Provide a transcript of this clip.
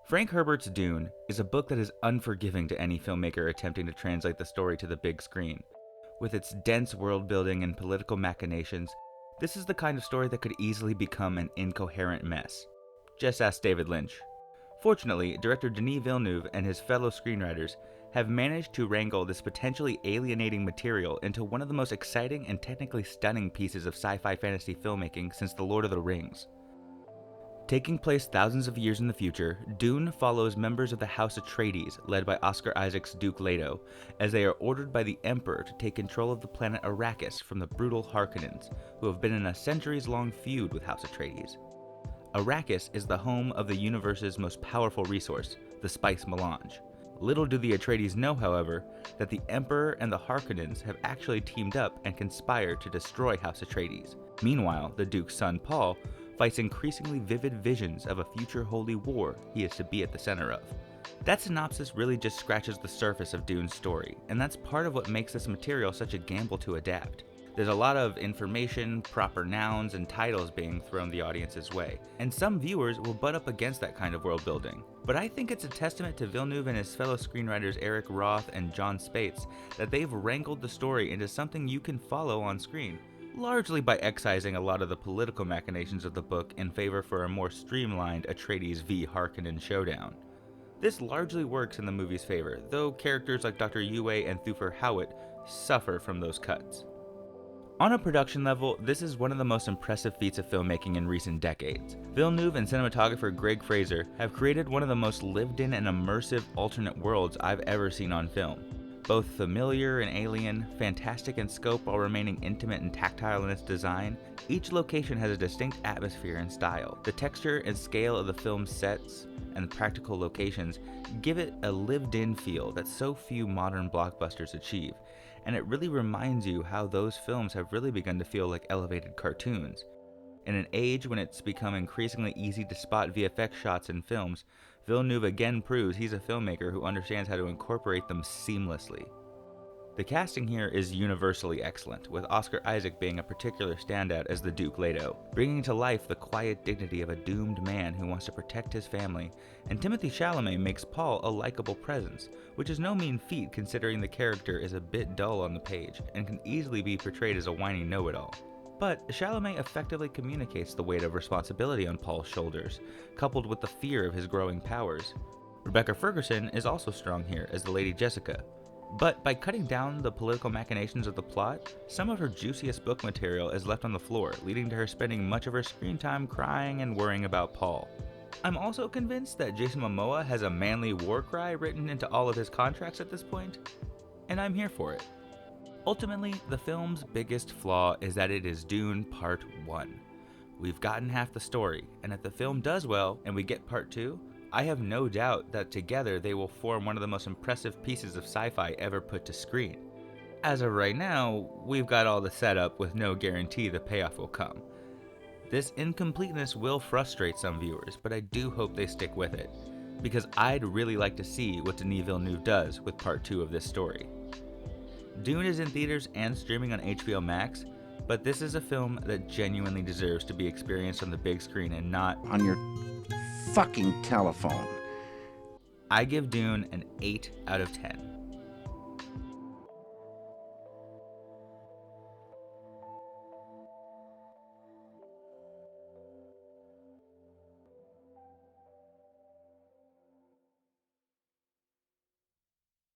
Frank Herbert's Dune is a book that is unforgiving to any filmmaker attempting to translate the story to the big screen. With its dense world building and political machinations, this is the kind of story that could easily become an incoherent mess. Just ask David Lynch. Fortunately, director Denis Villeneuve and his fellow screenwriters have managed to wrangle this potentially alienating material into one of the most exciting and technically stunning pieces of sci-fi fantasy filmmaking since The Lord of the Rings. Taking place thousands of years in the future, Dune follows members of the House Atreides, led by Oscar Isaac's Duke Leto, as they are ordered by the Emperor to take control of the planet Arrakis from the brutal Harkonnens, who have been in a centuries-long feud with House Atreides. Arrakis is the home of the universe's most powerful resource, the spice melange. Little do the Atreides know, however, that the Emperor and the Harkonnens have actually teamed up and conspired to destroy House Atreides. Meanwhile, the Duke's son Paul fights increasingly vivid visions of a future holy war he is to be at the center of. That synopsis really just scratches the surface of Dune's story, and that's part of what makes this material such a gamble to adapt. There's a lot of information, proper nouns, and titles being thrown the audience's way, and some viewers will butt up against that kind of world building. But I think it's a testament to Villeneuve and his fellow screenwriters Eric Roth and John Spates that they've wrangled the story into something you can follow on screen, largely by excising a lot of the political machinations of the book in favor for a more streamlined Atreides v Harkonnen showdown. This largely works in the movie's favor, though characters like Dr. Yue and Thufir Hawat suffer from those cuts. On a production level, this is one of the most impressive feats of filmmaking in recent decades. Villeneuve and cinematographer Greg Fraser have created one of the most lived-in and immersive alternate worlds I've ever seen on film. Both familiar and alien, fantastic in scope while remaining intimate and tactile in its design, each location has a distinct atmosphere and style. The texture and scale of the film's sets and practical locations give it a lived-in feel that so few modern blockbusters achieve, and it really reminds you how those films have really begun to feel like elevated cartoons. In an age when it's become increasingly easy to spot VFX shots in films, Villeneuve again proves he's a filmmaker who understands how to incorporate them seamlessly. The casting here is universally excellent, with Oscar Isaac being a particular standout as the Duke Leto, bringing to life the quiet dignity of a doomed man who wants to protect his family, and Timothée Chalamet makes Paul a likable presence, which is no mean feat considering the character is a bit dull on the page and can easily be portrayed as a whiny know-it-all. But Chalamet effectively communicates the weight of responsibility on Paul's shoulders, coupled with the fear of his growing powers. Rebecca Ferguson is also strong here as the Lady Jessica, but by cutting down the political machinations of the plot, some of her juiciest book material is left on the floor, leading to her spending much of her screen time crying and worrying about Paul. I'm also convinced that Jason Momoa has a manly war cry written into all of his contracts at this point, and I'm here for it. Ultimately, the film's biggest flaw is that it is Dune Part 1. We've gotten half the story, and if the film does well and we get Part 2, I have no doubt that together they will form one of the most impressive pieces of sci-fi ever put to screen. As of right now, we've got all the setup with no guarantee the payoff will come. This incompleteness will frustrate some viewers, but I do hope they stick with it, because I'd really like to see what Denis Villeneuve does with Part 2 of this story. Dune is in theaters and streaming on HBO Max, but this is a film that genuinely deserves to be experienced on the big screen and not on your fucking telephone. I give Dune an 8 out of 10.